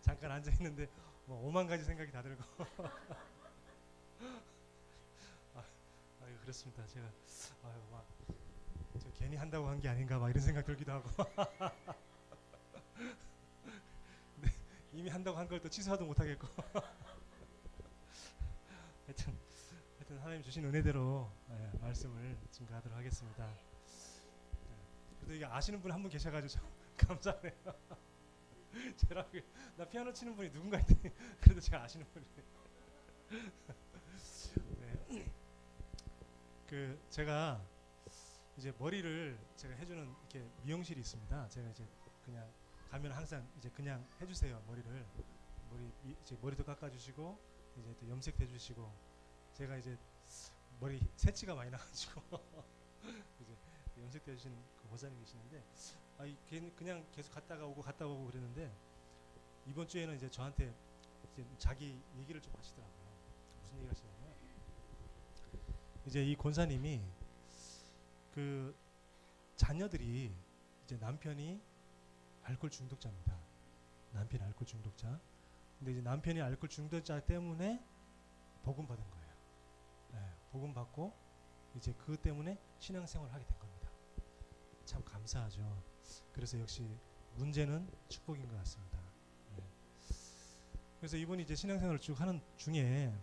잠깐 앉아 있는데 뭐 오만 가지 생각이 다 들고 아, 아유 그렇습니다. 제가 아유 막 저 괜히 한다고 한 게 아닌가 막 이런 생각 들기도 하고 이미 한다고 한 걸 또 취소하도 못 하겠고 하여튼 하나님 주신 은혜대로 말씀을 증거하도록 하겠습니다. 그래도 이게 아시는 분 한 분 계셔가지고 참 감사해요. 제가 나 피아노 치는 분이 누군가 했더니 그래도 제가 아시는 분이. 네. 그 제가 이제 머리를 제가 해주는 이렇게 미용실이 있습니다. 제가 이제 그냥 가면 항상 이제 그냥 해주세요 머리를. 이제 머리도 깎아주시고 이제 또 염색도 해주시고 제가 이제 머리 새치가 많이 나가지고 이제 염색도 해주시는 그 보사님 계시는데 그냥 계속 갔다가 오고 그랬는데 이번 주에는 이제 저한테 이제 자기 얘기를 좀 하시더라고요. 무슨 얘기 하시냐면 이제 이 권사님이 그 자녀들이 이제 남편이 알코올 중독자입니다. 남편이 알코올 중독자. 근데 이제 남편이 알코올 중독자 때문에 복음 받은 거예요. 네, 복음 받고 이제 그것 때문에 신앙생활을 하게 된 겁니다. 참 감사하죠. 그래서 역시 문제는 축복인 것 같습니다. 네. 그래서 이분이 이제 신앙생활을 쭉 하는 중에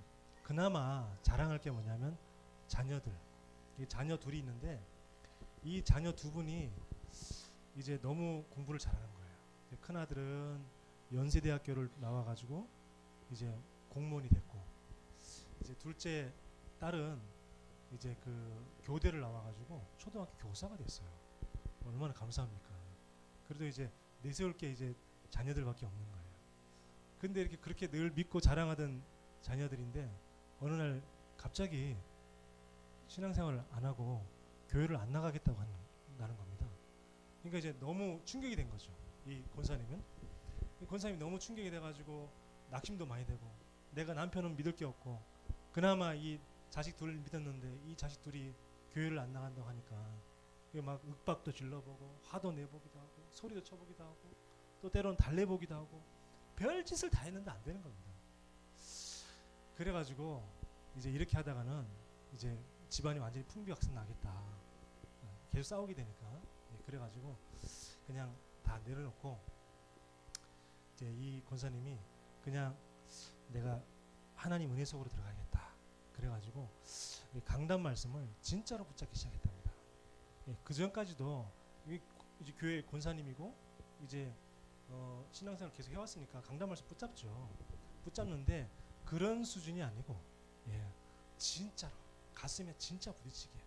그나마 자랑할 게 뭐냐면 자녀들. 자녀 둘이 있는데 이 자녀 두 분이 이제 너무 공부를 잘하는 거예요. 큰 아들은 연세대학교를 나와가지고 이제 공무원이 됐고 이제 둘째 딸은 이제 그 교대를 나와가지고 초등학교 교사가 됐어요. 얼마나 감사합니까? 그래도 이제 내세울 게 이제 자녀들밖에 없는 거예요. 근데 이렇게 그렇게 늘 믿고 자랑하던 자녀들인데 어느 날 갑자기 신앙생활을 안 하고 교회를 안 나가겠다고 한다는 겁니다. 그러니까 이제 너무 충격이 된 거죠. 이 권사님은 이 권사님이 너무 충격이 돼가지고 낙심도 많이 되고 내가 남편은 믿을 게 없고 그나마 이 자식 둘을 믿었는데 이 자식 둘이 교회를 안 나간다고 하니까 막 윽박도 질러보고 화도 내보기도 하고 소리도 쳐보기도 하고 또 때로는 달래보기도 하고 별짓을 다 했는데 안 되는 겁니다. 그래가지고 이제 이렇게 하다가는 이제 집안이 완전히 풍비박산 나겠다. 계속 싸우게 되니까 그래가지고 그냥 다 내려놓고 이제 이 권사님이 그냥 내가 하나님 은혜 속으로 들어가야겠다. 그래가지고 강단 말씀을 진짜로 붙잡기 시작했답니다. 그 전까지도 이제 교회 권사님이고 이제 신앙생활 계속 해왔으니까 강단 말씀 붙잡는데 그런 수준이 아니고 진짜로 가슴에 진짜 부딪히게.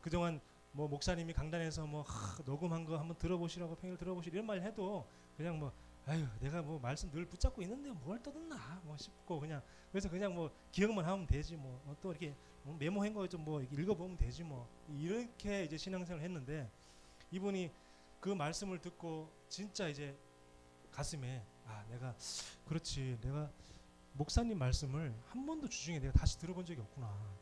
그동안 뭐 목사님이 강단에서 뭐 녹음한 거 한번 들어보시라고 평일 들어보시라 이런 말 해도 그냥 뭐 아유 내가 뭐 말씀 늘 붙잡고 있는데 뭘 떠듣나 뭐 싶고 그냥 그래서 그냥 뭐 기억만 하면 되지 뭐 또 이렇게 뭐 메모한 거 좀 뭐 읽어보면 되지 뭐 이렇게 이제 신앙생활을 했는데 이분이 그 말씀을 듣고 진짜 이제 가슴에 내가 그렇지 내가 목사님 말씀을 한 번도 주중에 내가 다시 들어본 적이 없구나.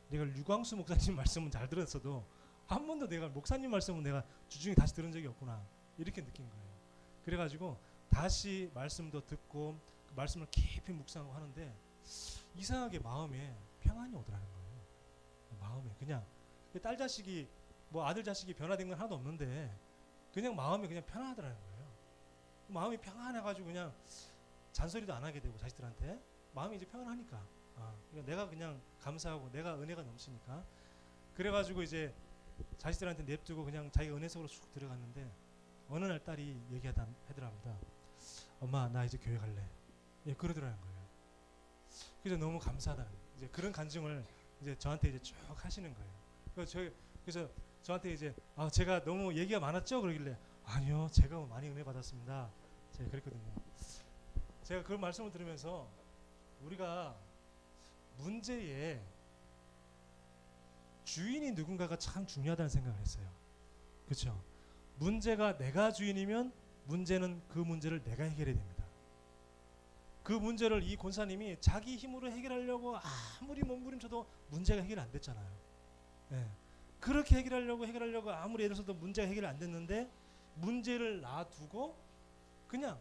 내가 류광수 목사님 말씀은 잘 들었어도 한 번도 내가 목사님 말씀은 내가 주중에 다시 들은 적이 없구나 이렇게 느낀 거예요. 그래가지고 다시 말씀도 듣고 그 말씀을 깊이 묵상하고 하는데 이상하게 마음에 평안이 오더라는 거예요. 마음에 그냥 딸 자식이 뭐 아들 자식이 변화된 건 하나도 없는데 그냥 마음이 그냥 편안하더라는 거예요. 마음이 평안해가지고 그냥 잔소리도 안 하게 되고 자식들한테 마음이 이제 평안하니까 그러니까 내가 그냥 감사하고 내가 은혜가 넘치니까 그래가지고 자식들한테 냅두고 그냥 자기가 은혜 속으로 쑥 들어갔는데 어느 날 딸이 하더랍니다. 엄마 나 이제 교회 갈래. 그러더라는 거예요. 그래서 너무 감사하다는 이제 그런 간증을 이제 저한테 이제 쭉 하시는 거예요. 그래서 저한테 이제 제가 너무 얘기가 많았죠 그러길래 아니요 제가 많이 은혜 받았습니다. 제가 그랬거든요. 제가 그 말씀을 들으면서 우리가 문제의 주인이 누군가가 참 중요하다는 생각을 했어요. 그렇죠? 문제가 내가 주인이면 문제는 그 문제를 내가 해결해야 됩니다. 그 문제를 이 권사님이 자기 힘으로 해결하려고 아무리 몸부림쳐도 문제가 해결 안 됐잖아요. 그렇게 해결하려고 아무리 애를 써도 문제가 해결 안 됐는데 문제를 놔두고 그냥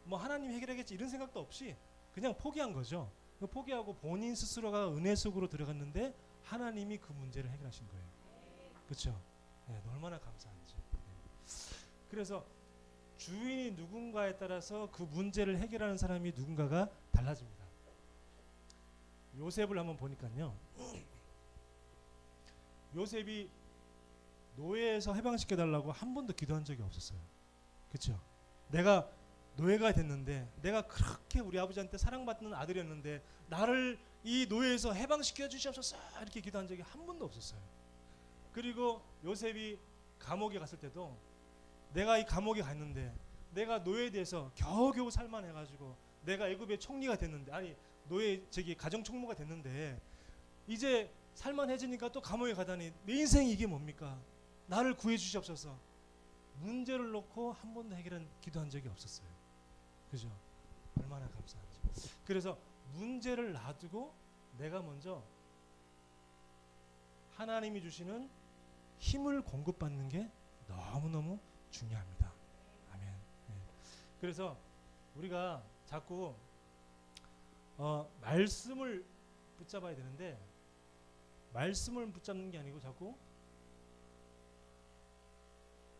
뭐 하나님 해결하겠지 이런 생각도 없이 그냥 포기한 거죠. 포기하고 본인 스스로가 은혜 속으로 들어갔는데 하나님이 그 문제를 해결하신 거예요. 그렇죠? 네, 얼마나 감사한지. 네. 그래서 주인이 누군가에 따라서 그 문제를 해결하는 사람이 누군가가 달라집니다. 요셉을 한번 보니까요. 요셉이 노예에서 해방시켜 달라고 한 번도 기도한 적이 없었어요. 그렇죠? 내가 노예가 됐는데 내가 그렇게 우리 아버지한테 사랑받는 아들이었는데 나를 이 노예에서 해방시켜 주시옵소서 이렇게 기도한 적이 한 번도 없었어요. 그리고 요셉이 감옥에 갔을 때도 내가 이 감옥에 갔는데 내가 노예에 대해서 겨우겨우 살만해가지고 내가 애굽의 총리가 됐는데 아니 노예 가정 총무가 됐는데 이제 살만해지니까 또 감옥에 가다니 내 인생이 이게 뭡니까? 나를 구해 주시옵소서. 문제를 놓고 한 번도 해결한 기도한 적이 없었어요. 그죠? 얼마나 감사한지. 그래서 문제를 놔두고 내가 먼저 하나님이 주시는 힘을 공급받는 게 너무너무 중요합니다. 아멘. 네. 그래서 우리가 자꾸 말씀을 붙잡아야 되는데 말씀을 붙잡는 게 아니고 자꾸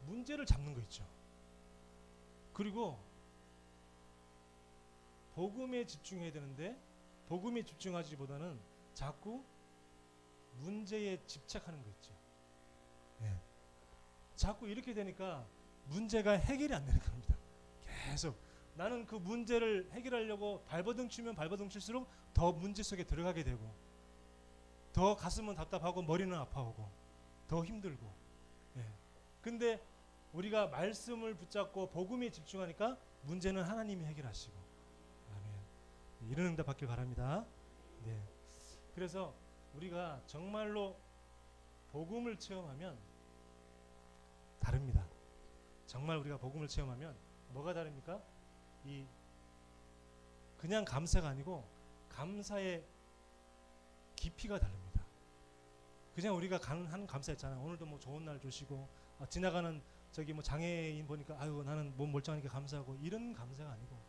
문제를 잡는 거 있죠. 그리고 복음에 집중해야 되는데 복음에 집중하지보다는 자꾸 문제에 집착하는 거 있죠. 네. 자꾸 이렇게 되니까 문제가 해결이 안 되는 겁니다. 계속 나는 그 문제를 해결하려고 발버둥 치면 발버둥 칠수록 더 문제 속에 들어가게 되고 더 가슴은 답답하고 머리는 아파오고 더 힘들고. 예. 근데 우리가 말씀을 붙잡고 복음에 집중하니까 문제는 하나님이 해결하시고. 아멘. 이런 응답 받길 바랍니다. 네. 그래서 우리가 정말로 복음을 체험하면 다릅니다. 정말 우리가 복음을 체험하면 뭐가 다릅니까? 이 그냥 감사가 아니고 감사의 깊이가 다릅니다. 그냥 우리가 하는 감사 있잖아요. 오늘도 뭐 좋은 날 주시고 지나가는 저기 뭐 장애인 보니까 아유 나는 몸 멀쩡하니까 감사하고 이런 감사가 아니고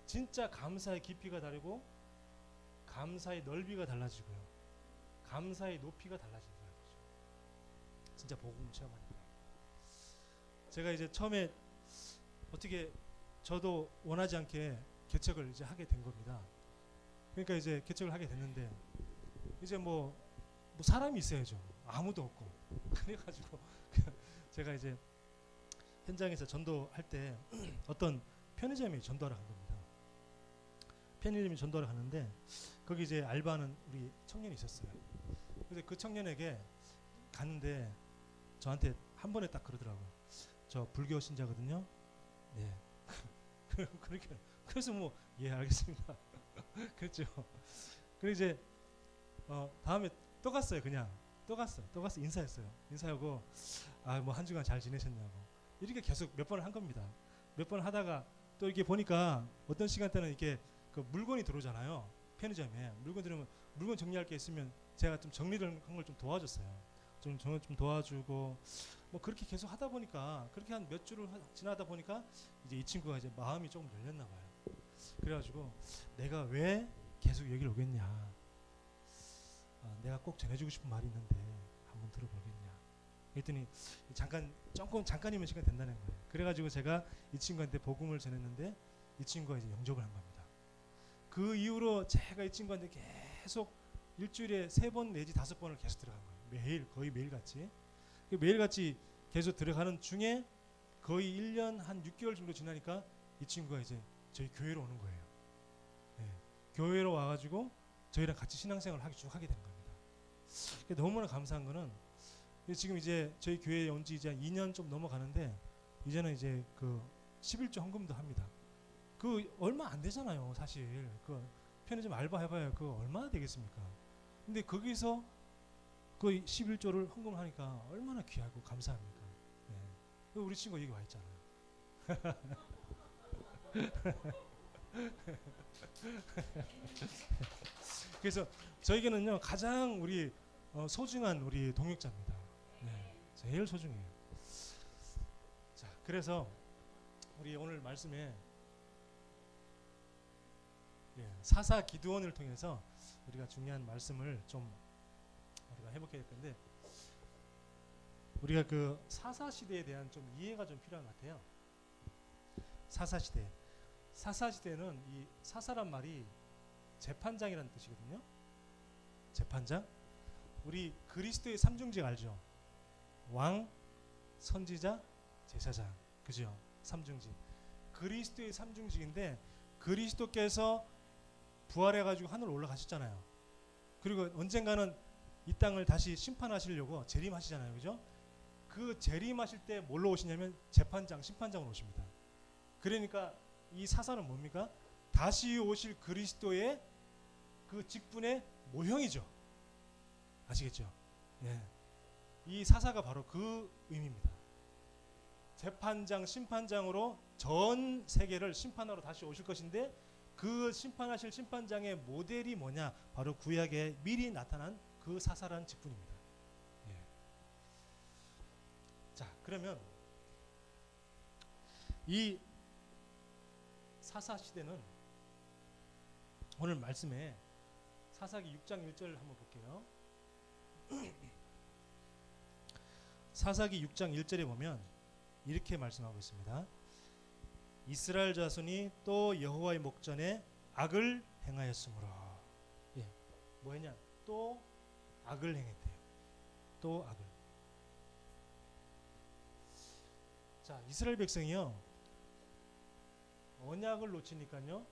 진짜 감사의 깊이가 다르고 감사의 넓이가 달라지고요. 감사의 높이가 달라진다는 거죠. 진짜 복음을 체험하니까. 제가 이제 처음에 어떻게 저도 원하지 않게 개척을 이제 하게 된 겁니다. 그러니까 이제 개척을 하게 됐는데 이제 뭐 사람이 있어야죠. 아무도 없고 그래가지고 제가 이제 현장에서 전도할 때 어떤 편의점에 전도하러 간 겁니다. 편의점에 전도하러 갔는데 거기 이제 알바하는 우리 청년이 있었어요. 그래서 그 청년에게 갔는데 저한테 한 번에 딱 그러더라고요. 저 불교 신자거든요. 네. 그렇게 그래서 뭐 예 알겠습니다. 그랬죠. 그리고 이제 다음에 또 갔어요. 그냥 또 가서 인사했어요. 인사하고 뭐 한 주간 잘 지내셨냐고 이렇게 계속 몇 번을 한 겁니다. 몇 번 하다가 또 이렇게 보니까 어떤 시간대는 이렇게 그 물건이 들어오잖아요. 편의점에 물건 들으면 물건 정리할 게 있으면 제가 좀 정리를 한 걸 좀 도와줬어요. 좀 도와주고 뭐 그렇게 계속 하다 보니까 그렇게 한 몇 주를 지나다 보니까 이제 이 친구가 이제 마음이 조금 열렸나 봐요. 그래가지고 내가 왜 계속 여기를 오겠냐. 내가 꼭 전해주고 싶은 말이 있는데 한번 들어보겠냐. 그랬더니 잠깐이면 시간 된다는 거예요. 그래가지고 제가 이 친구한테 복음을 전했는데 이 친구가 이제 영접을 한 겁니다. 그 이후로 제가 이 친구한테 계속 일주일에 3번 내지 5번을 계속 들어간 거예요. 매일 거의 매일같이 매일같이 계속 들어가는 중에 거의 1년 한 6개월 정도 지나니까 이 친구가 이제 저희 교회로 오는 거예요. 네. 교회로 와가지고 저희랑 같이 신앙생활을 쭉 하게 되는 겁니다. 너무나 감사한 거는 지금 이제 저희 교회에 온 지 이제 2년 좀 넘어가는데 이제는 이제 그 11조 헌금도 합니다. 그 얼마 안 되잖아요, 사실. 그 편의점 알바 해봐야 그 얼마나 되겠습니까? 근데 거기서 그 11조를 헌금하니까 얼마나 귀하고 감사합니까? 네. 우리 친구 여기 와 있잖아요. 그래서 저에게는요 가장 우리 소중한 우리 동역자입니다. 네, 제일 소중해요. 자, 그래서 우리 오늘 말씀에 사사 기드온을 통해서 우리가 중요한 말씀을 좀 우리가 해볼게 될 건데, 우리가 그 사사 시대에 대한 좀 이해가 좀 필요한 것 같아요. 사사 시대. 사사 시대는 이 사사란 말이 재판장이라는 뜻이거든요. 재판장. 우리 그리스도의 삼중직 알죠? 왕, 선지자, 제사장. 그죠? 삼중직. 그리스도의 삼중직인데, 그리스도께서 부활해가지고 하늘 올라가셨잖아요. 그리고 언젠가는 이 땅을 다시 심판하시려고 재림하시잖아요. 그죠? 그 재림하실 때 뭘로 오시냐면 재판장, 심판장으로 오십니다. 그러니까 이 사사는 뭡니까? 다시 오실 그리스도의 그 직분의 모형이죠. 아시겠죠? 예. 이 사사가 바로 그 의미입니다. 재판장, 심판장으로 전 세계를 심판하러 다시 오실 것인데, 그 심판하실 심판장의 모델이 뭐냐? 바로 구약에 미리 나타난 그 사사라는 직분입니다. 예. 자, 그러면 이 사사 시대는 오늘 말씀에 사사기 6장 1절을 한번 볼게요. 사사기 6장 1절에 보면 이렇게 말씀하고 있습니다. 이스라엘 자손이 또 여호와의 목전에 악을 행하였으므로. 예, 뭐했냐? 또 악을 행했대요. 또 악을. 자, 이스라엘 백성이요, 언약을 놓치니까요,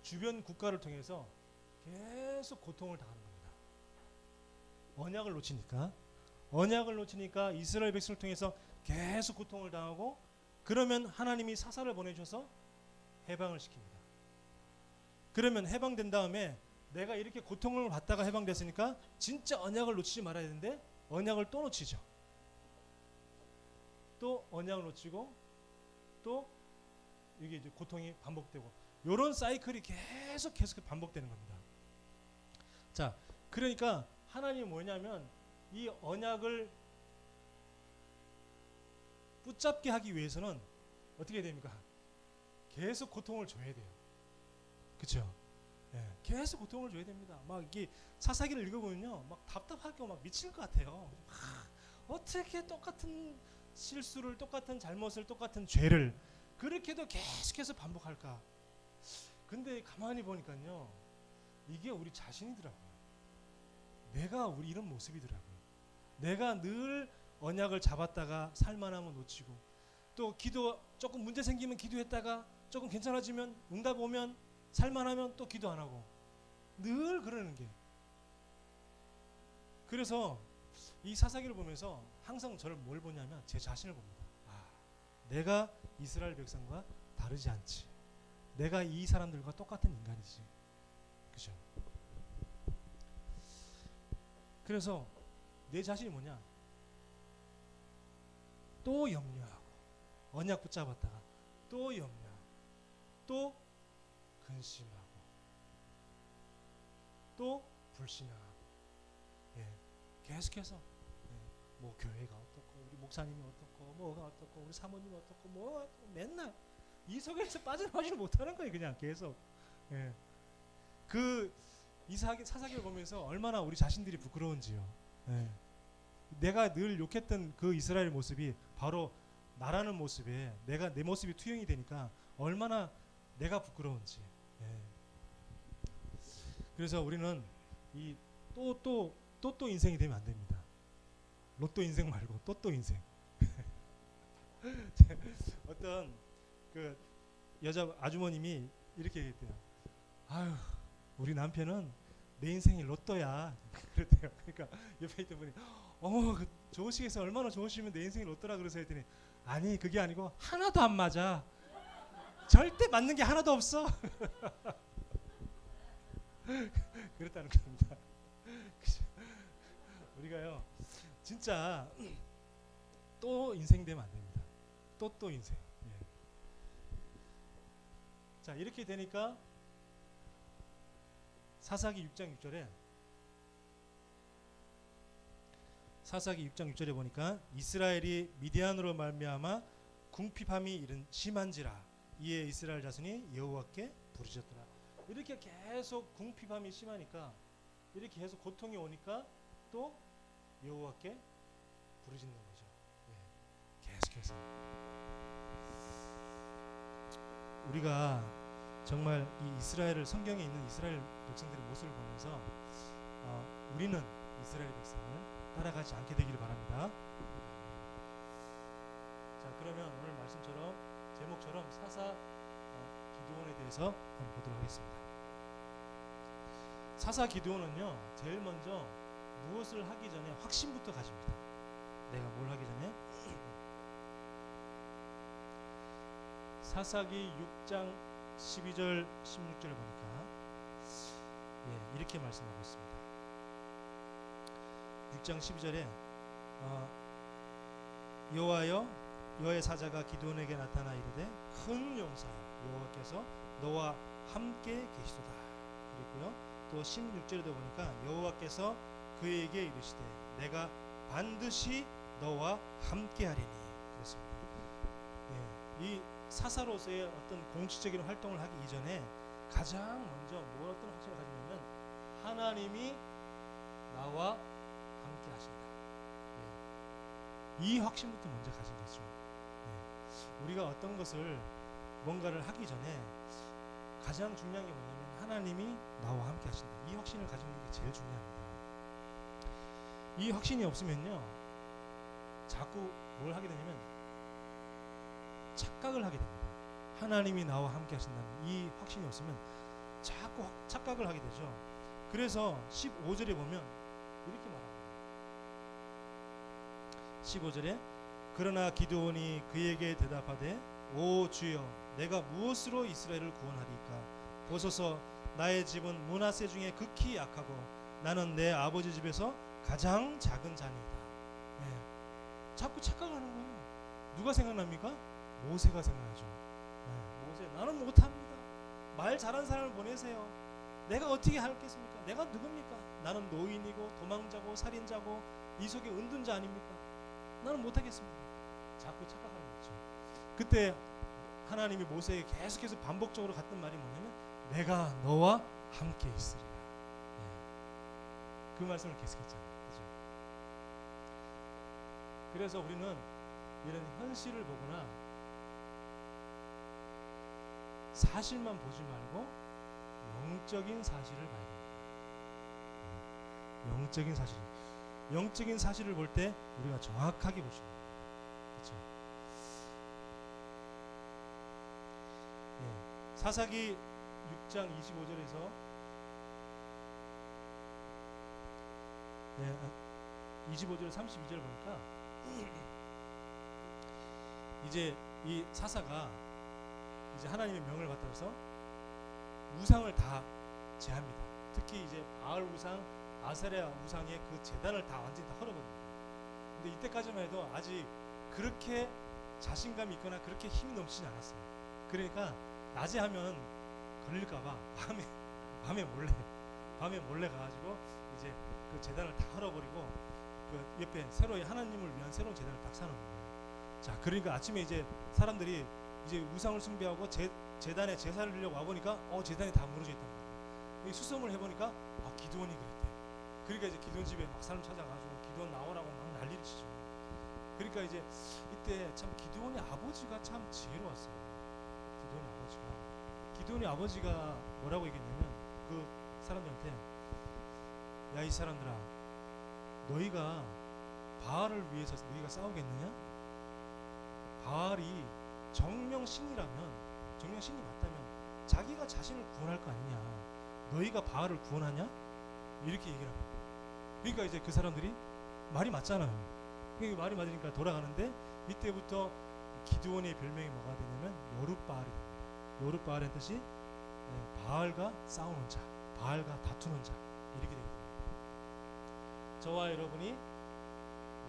주변 국가를 통해서 계속 고통을 당하는 겁니다. 언약을 놓치니까 이스라엘 백성을 통해서 계속 고통을 당하고, 그러면 하나님이 사사를 보내셔서 해방을 시킵니다. 그러면 해방된 다음에 내가 이렇게 고통을 받다가 해방됐으니까 진짜 언약을 놓치지 말아야 되는데 언약을 또 놓치죠. 또 언약을 놓치고 또 이게 이제 고통이 반복되고, 이런 사이클이 계속 반복되는 겁니다. 자, 그러니까 하나님이 뭐냐면 이 언약을 붙잡게 하기 위해서는 어떻게 됩니까? 계속 고통을 줘야 돼요. 그렇죠? 예, 계속 고통을 줘야 됩니다. 막 이게 사사기를 읽어보면요, 막 답답하고 막 미칠 것 같아요. 어떻게 똑같은 실수를, 똑같은 잘못을, 똑같은 죄를 그렇게도 계속해서 반복할까? 근데 가만히 보니까요, 이게 우리 자신이더라고요. 내가 우리 이런 모습이더라고요. 내가 늘 언약을 잡았다가 살만하면 놓치고, 또 기도 조금 문제 생기면 기도했다가 조금 괜찮아지면 응답 오면 살만하면 또 기도 안 하고, 늘 그러는 게. 그래서 이 사사기를 보면서 항상 저를 뭘 보냐면 제 자신을 봅니다. 아, 내가 이스라엘 백성과 다르지 않지. 내가 이 사람들과 똑같은 인간이지. 그죠? 그래서 내 자신이 뭐냐? 또 염려하고, 언약 붙잡았다가 또 염려하고, 또 근심하고, 또 불신하고, 예, 계속해서 뭐 교회가 어떻고, 우리 목사님이 어떻고, 뭐가 어떻고, 우리 사모님이 어떻고, 뭐 맨날 이 속에서 빠져나오지 못하는 거예요. 그냥 계속. 예. 그 사사기를 보면서 얼마나 우리 자신들이 부끄러운지요. 예. 내가 늘 욕했던 그 이스라엘 모습이 바로 나라는 모습에 내 모습이 투영이 되니까 얼마나 내가 부끄러운지. 예. 그래서 우리는 이 또 인생이 되면 안 됩니다. 로또 인생 말고 또 인생. 어떤 그 여자 아주머님이 이렇게 얘기했대요. 아유, 우리 남편은 내 인생이 로또야. 그랬대요. 그러니까 옆에 있던 분이 어머, 그 좋으시겠어, 얼마나 좋으시면 내 인생이 로또라 그러세요 했더니, 아니 그게 아니고 하나도 안 맞아. 절대 맞는 게 하나도 없어. 그랬다는 겁니다. 우리가요 진짜 또 인생 되면 안 됩니다. 또 인생. 예. 자, 이렇게 되니까 사사기 6장 6절에 보니까 이스라엘이 미디안으로 말미암아 궁핍함이 이른 심한지라 이에 이스라엘 자손이 여호와께 부르짖었더라. 이렇게 계속 궁핍함이 심하니까, 이렇게 계속 고통이 오니까 또 여호와께 부르짖는 거죠. 계속해서 우리가 정말 이 이스라엘을, 성경에 있는 이스라엘 백성들의 모습을 보면서 우리는 이스라엘 백성을 따라가지 않게 되기를 바랍니다. 자, 그러면 오늘 말씀처럼 제목처럼 사사 기드온에 대해서 한번 보도록 하겠습니다. 사사 기드온은요, 제일 먼저 무엇을 하기 전에 확신부터 가집니다. 내가 뭘 하기 전에. 사사기 6장 12절 16절을 보니까 이렇게 말씀하고 있습니다. 6장 12절에 여호와의 사자가 기드온에게 나타나 이르되 큰 용사여 여호와께서 너와 함께 계시도다. 그리고요, 또 16절에도 보니까 여호와께서 그에게 이르시되 내가 반드시 너와 함께하리니 그랬습니다. 이 사사로서의 어떤 공식적인 활동을 하기 이전에 가장 먼저 어떤 확신을 가지냐면 하나님이 나와 함께 하신다. 이 확신부터 먼저 가진 거죠. 우리가 어떤 것을 뭔가를 하기 전에 가장 중요한 게 뭐냐면 하나님이 나와 함께 하신다. 이 확신을 가지는 게 제일 중요합니다. 이 확신이 없으면요, 자꾸 뭘 하게 되냐면 착각을 하게 됩니다. 하나님이 나와 함께 하신다는 이 확신이 없으면 자꾸 착각을 하게 되죠. 그래서 15절에 보면 이렇게 말합니다. 15절에 그러나 기드온이 그에게 대답하되 오 주여 내가 무엇으로 이스라엘을 구원하리까? 보소서 나의 집은 므낫세 중에 극히 약하고 나는 내 아버지 집에서 가장 작은 자니이다. 자꾸 착각하는 거예요. 누가 생각납니까? 모세가 생각나죠. 모세, 나는 못합니다. 말 잘하는 사람을 보내세요. 내가 어떻게 하겠습니까? 내가 누굽니까? 나는 노인이고 도망자고 살인자고 이 속에 은둔자 아닙니까? 나는 못하겠습니다. 자꾸 착각하는 거죠. 그때 하나님이 모세에게 계속해서 반복적으로 갔던 말이 뭐냐면 내가 너와 함께 있으리라. 그 말씀을 계속했잖아요. 그죠? 그래서 우리는 이런 현실을 보거나 사실만 보지 말고 영적인 사실을 봐야 됩니다. 영적인 사실을 볼 때 우리가 정확하게 보시는 거예요. 그렇죠? 사사기 6장 25절에서 25절 32절 보니까 이제 이 사사가 이제 하나님의 명을 받아서 우상을 다 제합니다. 특히 이제 바알 우상, 아세라 우상의 그 제단을 다 완전히 다 헐어버립니다. 근데 이때까지만 해도 아직 그렇게 자신감이 있거나 그렇게 힘이 넘치지 않았어요. 그러니까 낮에 하면 걸릴까봐 밤에 몰래 가가지고 이제 그 제단을 다 헐어버리고 그 옆에 새로 하나님을 위한 새로운 제단을 딱 사놓는 거예요. 자, 그러니까 아침에 이제 사람들이 이제 우상을 숭배하고 제단에 제사를 드리려고 와보니까 제단이 다 무너져 있단 말이에요. 수성을 해보니까 기드온이 그랬대. 그러니까 이제 기드온 집에 막 사람 찾아가지고 기드온 나오라고 막 난리를 치죠. 그러니까 이제 이때 참 기드온의 아버지가 참 지혜로웠어요. 기드온의 아버지가 뭐라고 얘기했냐면 그 사람들한테 야 이 사람들아 너희가 바알을 위해서 너희가 싸우겠느냐? 바알이 정령 신이 맞다면 자기가 자신을 구원할 거 아니냐? 너희가 바알을 구원하냐? 이렇게 얘기를 합니다. 그러니까 이제 그 사람들이 말이 맞잖아요. 그러니까 말이 맞으니까 돌아가는데 이때부터 기드온의 별명이 뭐가 되냐면 여룻바알이 됩니다. 여룻바알의 뜻이 바알과 싸우는 자, 바알과 다투는 자 이렇게 됩니다. 저와 여러분이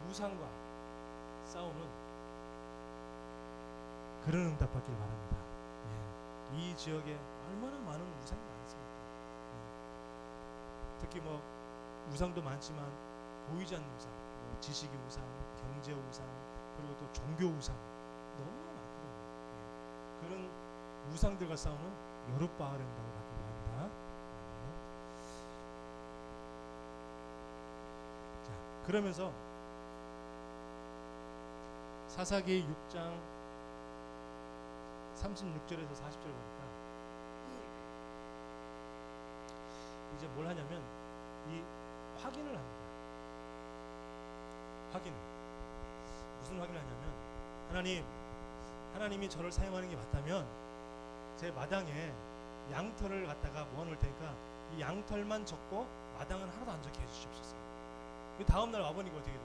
우상과 싸우는 그런 응답 받길 바랍니다. 이 지역에 얼마나 많은 우상이 많습니까? 특히 뭐 우상도 많지만 보이지 않는 우상, 지식의 우상, 경제 우상, 그리고 또 종교 우상 너무 많아요. 우상들과 싸우는 여룻바알이라고 바뀌고 합니다. 자, 그러면서 사사기 6장 36절에서 40절 보니까 이제 뭘 하냐면 이 확인을 합니다. 확인을. 무슨 확인을 하냐면 하나님이 저를 사용하는 게 맞다면 제 마당에 양털을 갖다가 모아놓을 테니까 이 양털만 적고 마당은 하나도 안 적게 해주시옵소서. 다음날 와보니까 어떻게 돼요?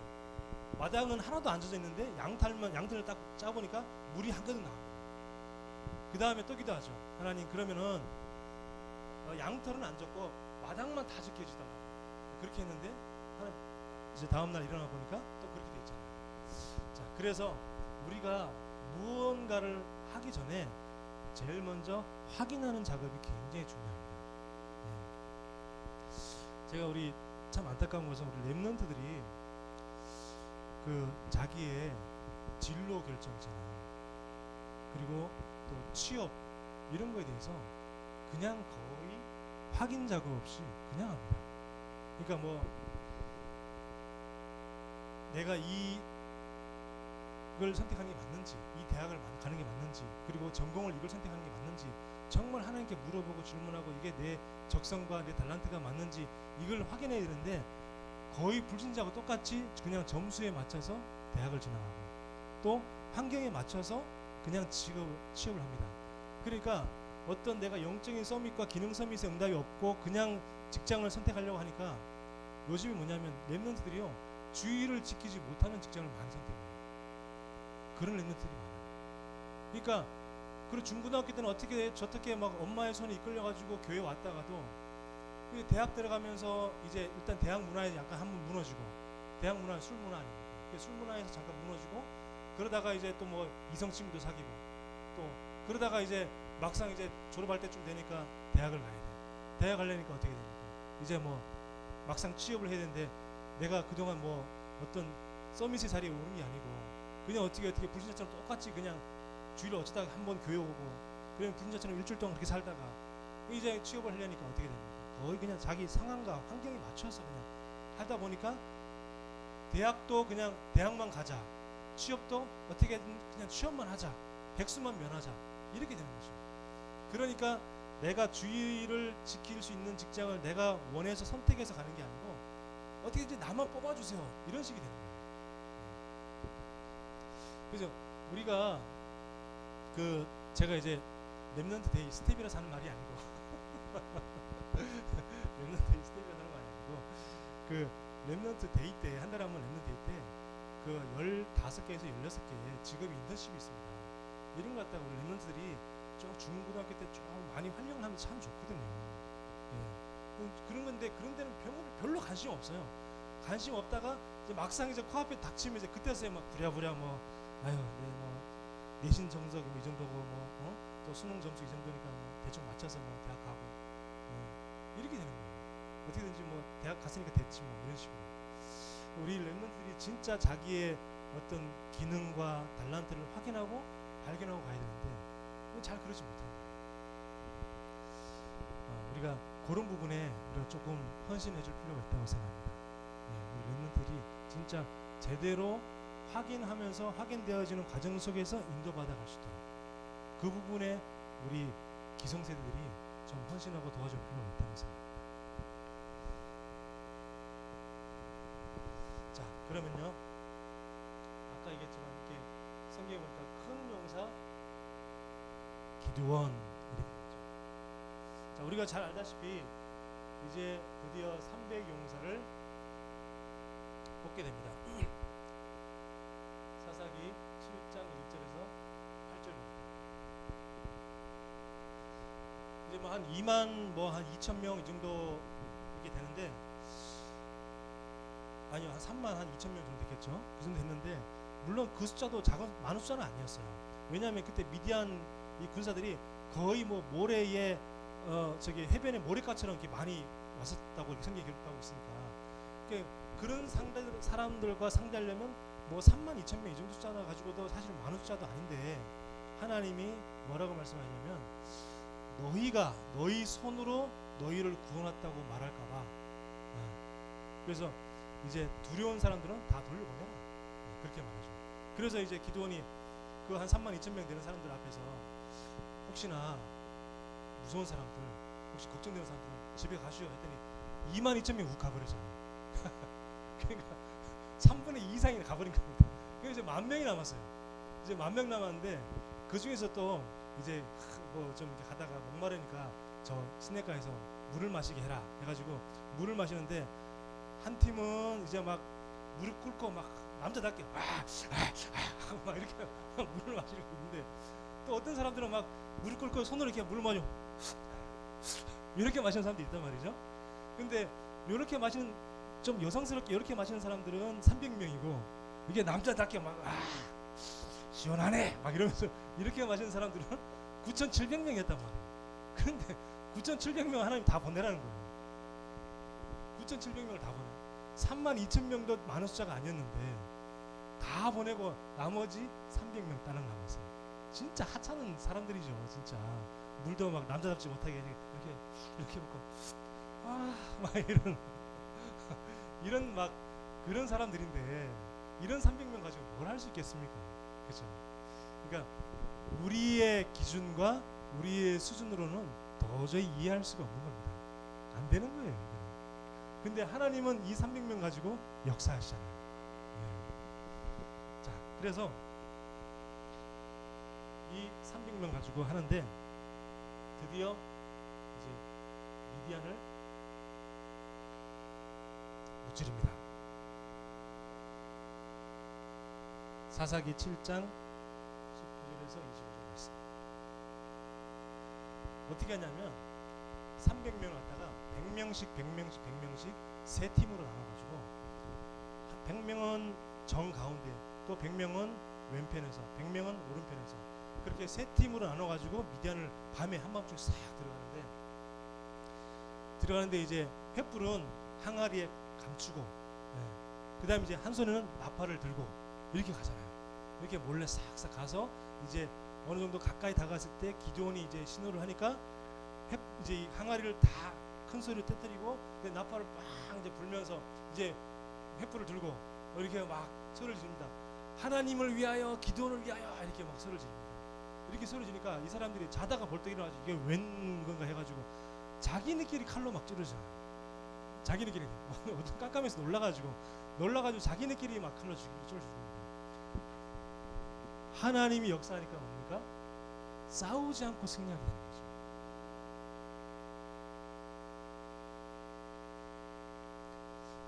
마당은 하나도 안 젖어 있는데 양털을 딱 짜보니까 물이 한가득 나옵니다. 그 다음에 또 기도하죠. 하나님, 그러면은 양털은 안 적고 마당만 다 적게 해주달라. 그렇게 했는데 하나님 이제 다음날 일어나 보니까 또 그렇게 돼 있잖아요. 자, 그래서 우리가 무언가를 하기 전에 제일 먼저 확인하는 작업이 굉장히 중요합니다. 제가 우리 참 안타까운 것은 우리 렘넌트들이 그 자기의 진로 결정 있잖아요. 그리고 또 취업 이런 거에 대해서 그냥 거의 확인 작업 없이 그냥 합니다. 그러니까 뭐 내가 이걸 선택하는 게 맞는지, 이 대학을 가는 게 맞는지, 그리고 전공을 이걸 선택하는 게 맞는지 정말 하나님께 물어보고 질문하고 이게 내 적성과 내 달란트가 맞는지 이걸 확인해야 되는데 거의 불신자하고 똑같이 그냥 점수에 맞춰서 대학을 진학하고 또 환경에 맞춰서 그냥 취업을 합니다. 그러니까 어떤 내가 영적인 서밋과 기능 서밋의 응답이 없고 그냥 직장을 선택하려고 하니까 요즘이 뭐냐면 렘넌트들이요, 주의를 지키지 못하는 직장을 많이 선택해요. 그런 렘넌트들이 많아요. 그러니까 그리고 중고등학교 때는 저렇게 막 엄마의 손에 이끌려가지고 교회 왔다가도 대학 들어가면서 이제 일단 대학 문화에 약간 한번 무너지고, 대학 문화는 술 문화 아닙니까? 술 문화에서 잠깐 무너지고, 그러다가 이제 또 뭐 이성 친구도 사귀고, 또 그러다가 이제 막상 이제 졸업할 때쯤 되니까 대학을 가야 돼. 대학 가려니까 어떻게 됩니까? 이제 뭐 막상 취업을 해야 되는데 내가 그동안 뭐 어떤 서밋의 자리에 오른 게 아니고 그냥 어떻게 불신자처럼 똑같이 그냥 주일에 어쩌다가 한번 교회 오고 그냥 불신자처럼 일주일 동안 그렇게 살다가 이제 취업을 하려니까 어떻게 됩니까? 거의 그냥 자기 상황과 환경에 맞춰서 그냥 하다 보니까 대학도 그냥 대학만 가자, 취업도 어떻게든 그냥 취업만 하자, 백수만 면하자, 이렇게 되는 거죠. 그러니까 내가 주의를 지킬 수 있는 직장을 내가 원해서 선택해서 가는 게 아니고 어떻게든지 나만 뽑아주세요, 이런 식이 되는 거예요. 그래서 우리가 제가 이제 렘넌트 데이 스텝이라서 하는 말이 아니고 렘넌트 데이 스텝이라서 하는 말이 아니고 렘넌트 데이 때, 한 달에 한 번 렘넌트 데이 때 15개에서 16개 직업이 인턴십이 있습니다. 이런 거 갖다가 우리 렘넌트들이 좀 중고등학교 때 좀 많이 활용을 하면 참 좋거든요. 예. 그런 건데 그런 데는 별로 관심 없어요. 관심 없다가 이제 막상 이제 코앞에 닥치면 이제 그때서야 막 부랴부랴 뭐 아유 뭐 내신 정석이 뭐 이 정도고 또 수능 점수 이 정도니까 뭐 대충 맞춰서 뭐 대학 가고 이렇게 되는 거예요. 어떻게든지 뭐 대학 갔으니까 됐지 뭐 이런 식으로. 우리 렘넌트들이 진짜 자기의 어떤 기능과 달란트를 확인하고 발견하고 가야 되는데 잘 그러지 못해요. 우리가 그런 부분에 우리가 조금 헌신해줄 필요가 있다고 생각합니다. 우리 렘넌트들이 진짜 제대로 확인하면서 확인되어지는 과정 속에서 인도받아 갈 수 있도록 그 부분에 우리 기성세대들이 좀 헌신하고 도와줄 필요가 있다고 생각합니다. 자, 그러면요, 아까 얘기했지만 이렇게 성경에 보니까 큰 용사 기드원 이렇게 되죠. 자, 우리가 잘 알다시피 이제 드디어 300용사를 뽑게 됩니다. 사사기 7장 1절에서 8절입니다. 이제 뭐 한 2만 한 2천 명 이 정도 이렇게 되는데, 아니요, 한 3만 한 2천 명 정도 됐겠죠. 그 정도 됐는데 물론 그 숫자도 많은 숫자는 아니었어요. 왜냐하면 그때 미디안 이 군사들이 거의 뭐 모래에 해변의 모래가처럼 이렇게 많이 왔었다고 이렇게 성경이 기록하고 있으니까, 그런 사람들과 상대하려면 뭐 3만 2천 명 이 정도 숫자 가지고도 사실 많은 숫자도 아닌데 하나님이 뭐라고 말씀하냐면 너희가 너희 손으로 너희를 구원했다고 말할까봐. 그래서 이제 두려운 사람들은 다 돌려보내라. 그렇게 말하죠. 그래서 이제 기드온이 그 한 32,000명 되는 사람들 앞에서 혹시나 무서운 사람들, 혹시 걱정되는 사람들은 집에 가시오 했더니 22,000명 훅 가버리잖아요. 그러니까 3분의 2 이상이 가버린 겁니다. 그래서 이제 10,000명이 남았어요. 이제 10,000명 남았는데 그 중에서 또 이제 뭐 좀 이렇게 가다가 목마르니까 저 시내가에서 물을 마시게 해라 해가지고 물을 마시는데 한 팀은 이제 막 무릎 꿇고 막 남자답게 막 이렇게 물을 마시고 있는데 또 어떤 사람들은 막 무릎 꿇고 손으로 이렇게 물을 마셔 이렇게 마시는 사람들이 있단 말이죠. 근데 이렇게 마시는 좀 여성스럽게 이렇게 마시는 사람들은 300명이고 이게 남자답게 막 시원하네 막 이러면서 이렇게 마시는 사람들은 9,700명이었단 말이에요. 그런데 9,700명 하나님 다 보내라는 거예요. 9,700명을 다 보내. 32,000명도 많은 숫자가 아니었는데 다 보내고 나머지 300명 따라 남았어요. 진짜 하찮은 사람들이죠. 진짜 물도 막 남자답지 못하게 이렇게 먹고 막 이런 막 그런 사람들인데 이런 300명 가지고 뭘 할 수 있겠습니까? 그렇죠? 그러니까 우리의 기준과 우리의 수준으로는 도저히 이해할 수가 없는 겁니다. 안 되는 거예요. 이거는. 근데 하나님은 이 300명 가지고 역사하시잖아요. 자, 그래서 이 300명 가지고 하는데 드디어 이제 미디안을 무찌릅니다. 사사기 7장 19절에서 25절 말씀. 어떻게 하냐면 300명을 갖다가 100명씩 세 팀으로 나눠가지고 100명은 정 가운데 또 100명은 왼편에서 100명은 오른편에서 그렇게 세 팀으로 나눠가지고 미디안을 밤에 한밤중에 싹 들어가는데 이제 횃불은 항아리에 감추고 그 다음에 이제 한 손에는 나팔을 들고 이렇게 가잖아요. 이렇게 몰래 싹싹 가서 이제 어느 정도 가까이 다가갔을 때 기드온이 이제 신호를 하니까 이제 이 항아리를 다 큰 소리로 터뜨리고 나팔을 빵 이제 불면서 이제 횃불을 들고 이렇게 막 소리를 지릅니다. 하나님을 위하여 기드온을 위하여 이렇게 막 소리를 지릅니다. 이렇게 소리 지르니까 이 사람들이 자다가 벌떡 일어나서 이게 웬 건가 해가지고 자기네끼리 칼로 막 찌르잖아요. 자기네끼리 어떤 깜깜해서 놀라가지고 자기네끼리 막 칼로 찌르는 거예요. 하나님이 역사하니까 뭡니까? 싸우지 않고 승리하게 되는 거죠.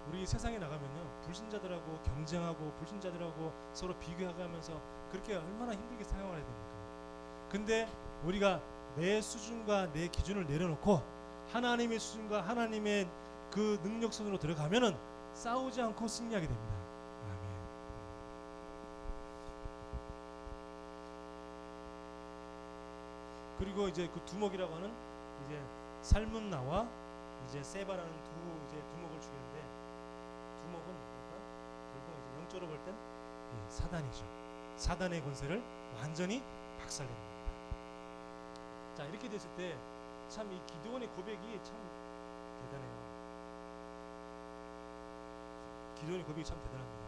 우리 세상에 나가면요 불신자들하고 경쟁하고 불신자들하고 서로 비교하면서 그렇게 얼마나 힘들게 생활해야 됩니까? 근데 우리가 내 수준과 내 기준을 내려놓고 하나님의 수준과 하나님의 그 능력선으로 들어가면은 싸우지 않고 승리하게 됩니다. 아멘. 그리고 이제 그 두목이라고 하는 이제 살문나와 이제 세바라는 이제 두목을 죽이는데 두목은 뭡니까? 결국 이제 영적으로 볼 땐 사단이죠. 사단의 권세를 완전히 박살내는 겁니다. 자, 이렇게 됐을 때 참 이 기드온의 고백이 참 대단해요. 기드온의 고백이 참 대단합니다.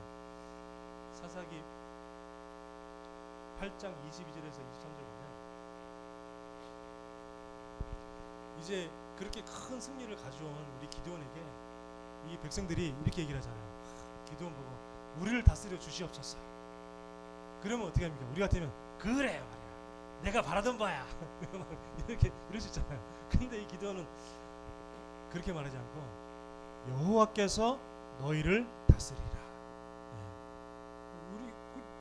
사사기 8장 22절에서 23절 보면 이제 그렇게 큰 승리를 가져온 우리 기드온에게 이 백성들이 이렇게 얘기를 하잖아요. 기드온 보고 우리를 다스려 주시옵소서. 그러면 어떻게 합니까? 우리 같으면 그래 말이야. 내가 바라던 바야. 이렇게 이럴 수 있잖아요. 근데 이 기드온은 그렇게 말하지 않고 여호와께서 너희를 다스리라.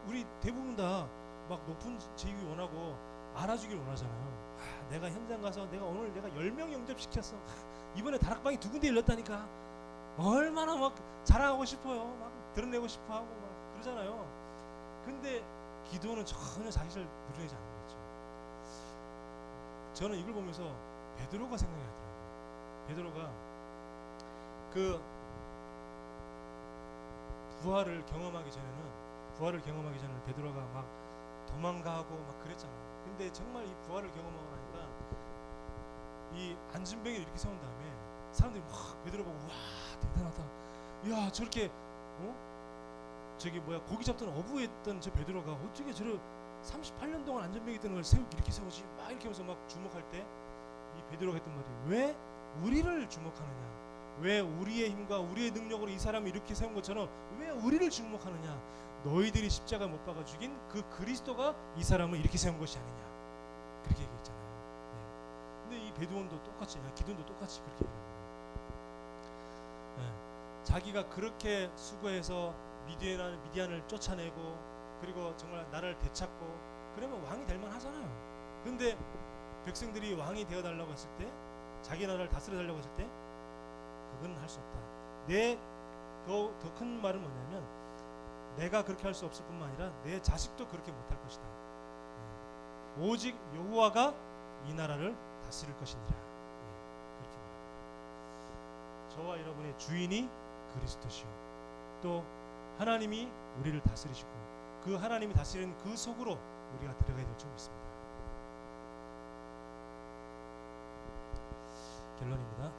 우리 대부분 다 막 높은 지위 원하고 알아주길 원하잖아요. 내가 현장 가서 오늘 내가 10명 영접시켰어. 이번에 다락방이 2군데 열렸다니까. 얼마나 막 자랑하고 싶어요. 막 드러내고 싶어하고 막 그러잖아요. 근데 기드온은 전혀 자신을 드러내지 않는 거죠. 저는 이걸 보면서 베드로가 생각이 나더라고요. 베드로가 그 부활을 경험하기 전에는 베드로가 막 도망가고 막 그랬잖아. 근데 정말 이 부활을 경험하고 나니까 이 안진뱅이를 이렇게 세운 다음에 사람들이 막 베드로 보고 와 대단하다. 야 저렇게 저기 뭐야 고기 잡던 어부했던 저 베드로가 어떻게 저를 38년 동안 안전뱅이 뜨는 걸 이렇게 세우지 막 이렇게 하면서 막 주목할 때 이 베드로가 했던 말이 왜 우리를 주목하느냐, 왜 우리의 힘과 우리의 능력으로 이 사람을 이렇게 세운 것처럼 왜 우리를 주목하느냐, 너희들이 십자가 못 박아 죽인 그 그리스도가 이 사람을 이렇게 세운 것이 아니냐 그렇게 얘기했잖아요. 근데 이 베드로도 똑같이 기도도 똑같이 그렇게 얘기합니다. 자기가 그렇게 수고해서 미디안을 쫓아내고 그리고 정말 나라를 되찾고 그러면 왕이 될 만하잖아요. 근데 백성들이 왕이 되어달라고 했을 때, 자기 나라를 다스려달라고 했을 때 그건 할 수 없다. 더 큰 말은 뭐냐면 내가 그렇게 할 수 없을 뿐만 아니라 내 자식도 그렇게 못할 것이다. 오직 여호와가 이 나라를 다스릴 것이니라. 그렇게 말합니다. 저와 여러분의 주인이 그리스도시요, 또 하나님이 우리를 다스리시고 그 하나님이 다스리는 그 속으로 우리가 들어가야 될 줄 믿습니다. 결론입니다.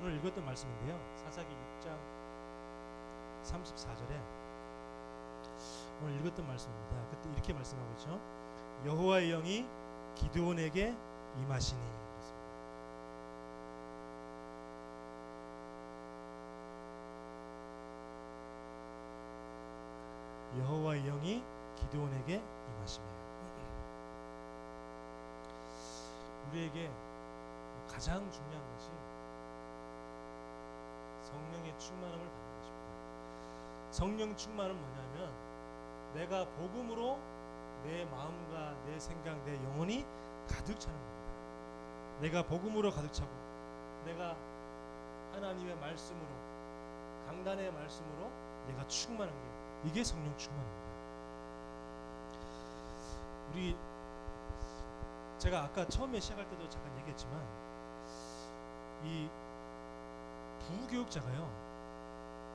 오늘 읽었던 말씀인데요, 사사기 6장 34절에 오늘 읽었던 말씀입니다. 그때 이렇게 말씀하고 있죠. 여호와의 영이 기드온에게 임하시니. 여호와의 영이 기드온에게 임하시며. 우리에게 가장 중요한 것이 성령의 충만함을 받는 것입니다. 성령 충만은 뭐냐면 내가 복음으로 내 마음과 내 생각, 내 영혼이 가득 차는 겁니다. 내가 복음으로 가득 차고 내가 하나님의 말씀으로, 강단의 말씀으로 내가 충만한 게, 이게 성령 충만입니다. 제가 아까 처음에 시작할 때도 잠깐 얘기했지만 이 부교육자가요,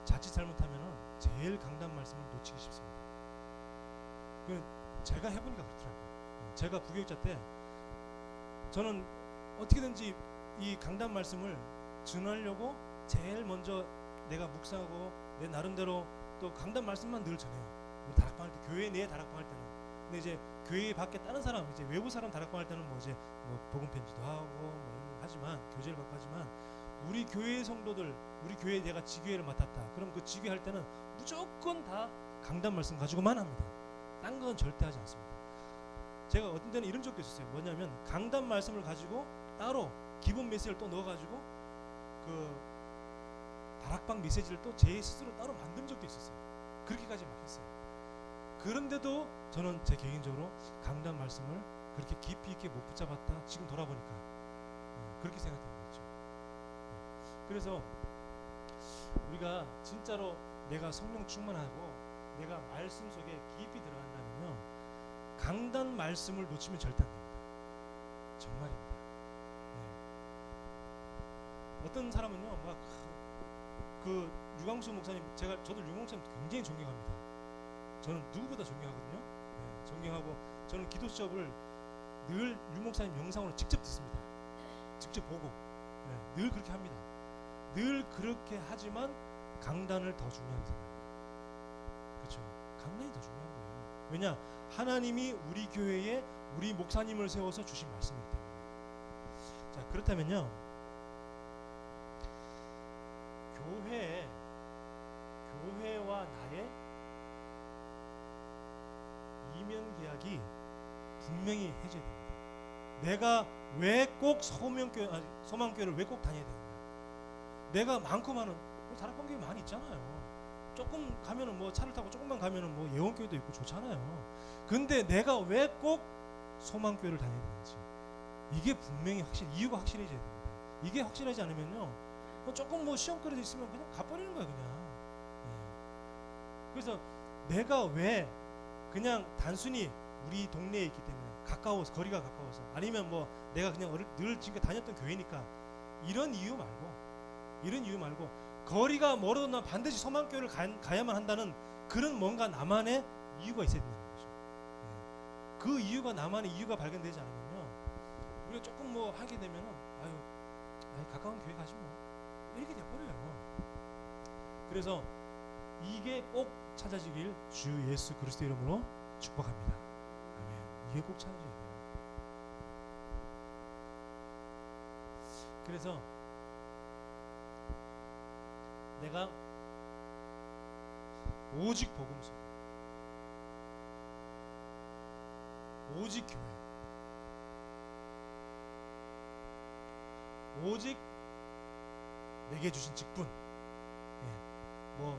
자칫 잘못하면은 제일 강단 말씀을 놓치기 쉽습니다. 제가 해보니까 그렇더라고요. 제가 부교육자 때 저는 어떻게든지 이 강단 말씀을 전하려고 제일 먼저 내가 묵상하고 내 나름대로 또 강단 말씀만 늘 전해요. 우리 다락방 할 때, 교회 내 다락방 할 때는. 근데 이제 교회 밖에 다른 사람, 이제 외부 사람 다락방 할 때는 뭐 이제 뭐 복음 편지도 하고 뭐 이런 거 하지만, 교제를 받고 하지만, 우리 교회 성도들, 우리 교회에 내가 지교회를 맡았다. 그럼 그 지교회 할 때는 무조건 다 강단 말씀 가지고만 합니다. 딴 건 절대 하지 않습니다. 제가 어떤 때는 이런 적도 있었어요. 뭐냐면 강단 말씀을 가지고 따로 기본 메시지를 또 넣어가지고 그 다락방 메시지를 또 제 스스로 따로 만든 적도 있었어요. 그렇게까지 막 했어요. 그런데도 저는 제 개인적으로 강단 말씀을 그렇게 깊이 있게 못 붙잡았다. 지금 돌아보니까 그렇게 생각되는 거죠. 그래서 우리가 진짜로 내가 성령 충만하고 내가 말씀 속에 깊이 들어간다면요, 강단 말씀을 놓치면 절대 안 됩니다. 정말입니다. 어떤 사람은요, 막 그 유광수 목사님, 저도 유 목사님 굉장히 존경합니다. 저는 누구보다 존경하거든요. 존경하고 저는 기도 수업을 늘 유 목사님 영상으로 직접 듣습니다. 직접 보고 늘 그렇게 합니다. 늘 그렇게 하지만 강단을 더 중요하게 생각합니다. 그렇죠? 강단이 더 중요한 거예요. 왜냐? 하나님이 우리 교회에 우리 목사님을 세워서 주신 말씀이기 때문에. 자, 그렇다면요, 교회와 나의 이면 계약이 분명히 해줘야 됩니다. 내가 왜 꼭 소망교회를 왜 꼭 다녀야 되느냐? 내가 많고 많은 다락방 교회 많이 있잖아요. 조금 가면은 뭐 차를 타고 조금만 가면은 뭐 예원교회도 있고 좋잖아요. 근데 내가 왜 꼭 소망교회를 다녀야 되는지, 이게 분명히 이유가 확실해져야 됩니다. 이게 확실하지 않으면요, 조금 뭐 시험거리도 있으면 그냥 가버리는 거예요, 그냥. 그래서 내가 왜 그냥 단순히 우리 동네에 있기 때문에 가까워서, 거리가 가까워서, 아니면 뭐 내가 그냥 늘 지금까지 다녔던 교회니까, 이런 이유 말고 거리가 멀어도 난 반드시 소망교회를 가야만 한다는 그런 뭔가 나만의 이유가 있어야 된다는 거죠. 예. 그 이유가 나만의 이유가 발견되지 않으면요, 우리가 조금 뭐 하게 되면은 아유 가까운 교회 가지 뭐 이렇게 돼버려요. 그래서 이게 꼭 찾아지길 주 예수 그리스도 이름으로 축복합니다. 아멘. 이게 꼭 찾아져야 돼요. 그래서 내가 오직 복음 속, 오직 교회, 오직 내게 주신 직분, 뭐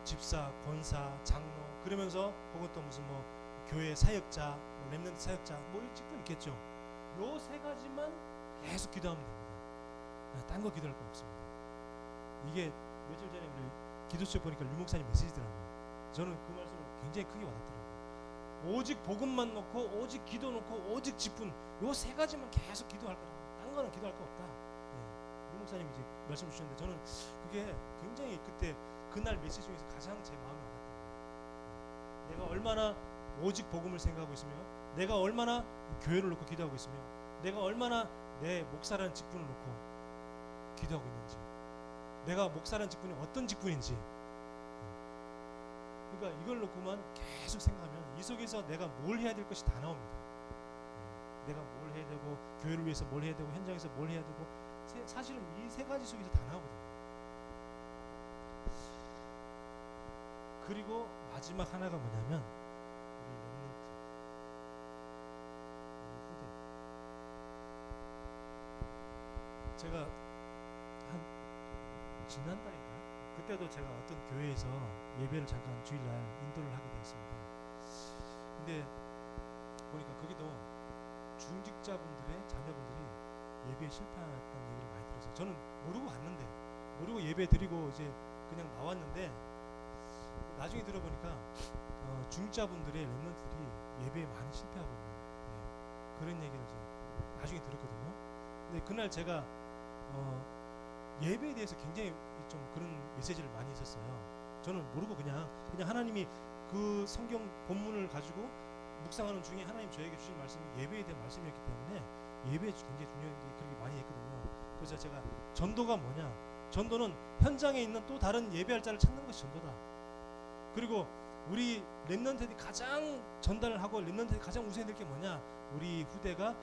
집사, 권사, 장로 그러면서 혹은 또 무슨 뭐 교회 사역자, 뭐 렘넌트 사역자 뭐 이 직분 있겠죠. 요 세 가지만 계속 기도하면 됩니다. 딴 거 기도할 거 없습니다. 이게 며칠 전에 우리 기도처에 보니까 류 목사님 메시지더라고요. 저는 그 말씀을 굉장히 크게 와닿더라고요. 오직 복음만 놓고 오직 기도 놓고 오직 직분 요 세 가지만 계속 기도할 거라. 딴 거는 기도할 거 없다. 류 목사님이 이제 말씀 주셨는데 저는 그게 굉장히 그때 그날 메시지 중에서 가장 제 마음에 와닿더라고요. 내가 얼마나 오직 복음을 생각하고 있으며, 내가 얼마나 교회를 놓고 기도하고 있으며, 내가 얼마나 내 목사라는 직분을 놓고 기도하고 있는지, 내가 목사라는 직분이 어떤 직분인지, 그러니까 이걸 놓고만 계속 생각하면 이 속에서 내가 뭘 해야 될 것이 다 나옵니다. 내가 뭘 해야 되고, 교회를 위해서 뭘 해야 되고, 현장에서 뭘 해야 되고, 사실은 이 세 가지 속에서 다 나오거든요. 그리고 마지막 하나가 뭐냐면 우리 렘넌트, 우리 후대. 제가 한 지난달인가 그때도 제가 어떤 교회에서 예배를 잠깐 주일날 인도를 하게 되었습니다. 근데 보니까 거기도 중직자분들의 자녀분들이 예배에 실패했다는 얘기를 많이 들어서 저는 모르고 왔는데, 모르고 예배 드리고 이제 그냥 나왔는데 나중에 들어보니까 중직자분들의 렘넌트들이 예배에 많이 실패하고 있는 그런 얘기를 이제 나중에 들었거든요. 근데 그날 제가 예배에 대해서 굉장히 좀 그런 메시지를 많이 했었어요. 저는 모르고 그냥 하나님이 그 성경 본문을 가지고 묵상하는 중에 하나님 저에게 주신 말씀이 예배에 대한 말씀이었기 때문에 예배에 굉장히 중요한 게 그렇게 많이 했거든요. 그래서 제가 전도가 뭐냐? 전도는 현장에 있는 또 다른 예배할 자를 찾는 것이 전도다. 그리고 우리 렘넌트들이 가장 전달을 하고 렘넌트들이 가장 우선해야 될 게 뭐냐? 우리 후대가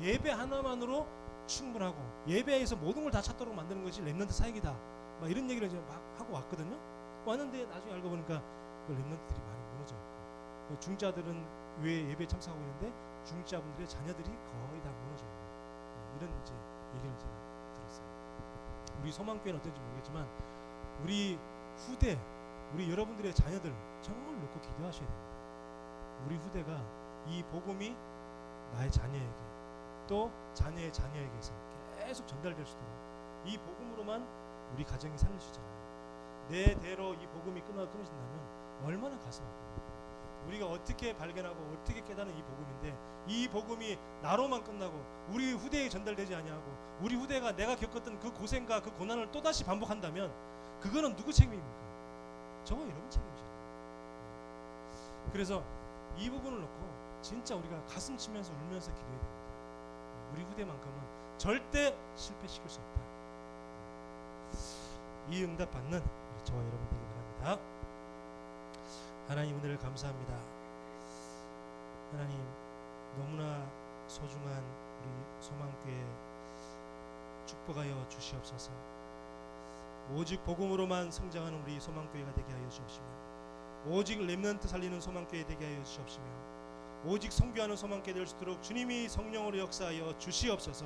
예배 하나만으로 충분하고 예배에서 모든 걸 다 찾도록 만드는 것이 렘넌트 사역이다. 막 이런 얘기를 이제 막 하고 왔거든요. 왔는데 나중에 알고 보니까 그 렘넌트들이 많이 무너져 있고, 중자들은 왜 예배에 참석하고 있는데 중자분들의 자녀들이 거의 다 무너져 있는 이런 이제 얘기를 제가 들었어요. 우리 소망교회는 어떤지 모르겠지만 우리 후대, 우리 여러분들의 자녀들 정말 놓고 기도하셔야 됩니다. 우리 후대가 이 복음이 나의 자녀에게 또 자녀의 자녀에게서 계속 전달될 수 있도록 이 복음으로만 우리 가정이 살릴 수 있잖아요. 내 대로 이 복음이 끊어진다면 얼마나 가슴 아픕니까? 우리가 어떻게 발견하고 어떻게 깨닫는 이 복음인데 이 복음이 나로만 끝나고 우리 후대에 전달되지 아니하고 우리 후대가 내가 겪었던 그 고생과 그 고난을 또다시 반복한다면 그거는 누구 책임입니까? 저와 여러분 책임이잖아요. 그래서 이 부분을 놓고 진짜 우리가 가슴 치면서 울면서 기도해야 됩니다. 우리 후대만큼은 절대 실패시킬 수 없다. 이 응답 받는 우리 저와 여러분 되기 바랍니다. 하나님 은혜를 감사합니다. 하나님 너무나 소중한 우리 소망교회 축복하여 주시옵소서. 오직 복음으로만 성장하는 우리 소망교회가 되게 하여 주옵시며, 오직 렘넌트 살리는 소망교회 되게 하여 주옵시며, 오직 선교하는 소망교회 될 수 있도록 주님이 성령으로 역사하여 주시옵소서.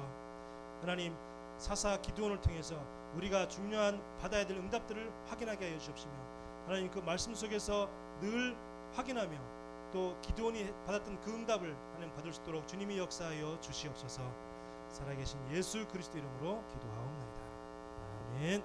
하나님 사사 기도원을 통해서 우리가 중요한 받아야 될 응답들을 확인하게 하여 주옵시며, 하나님 그 말씀 속에서 늘 확인하며 또 기도원이 받았던 그 응답을 하나님 받을 수 있도록 주님이 역사하여 주시옵소서. 살아계신 예수 그리스도 이름으로 기도하옵나이다. 아멘.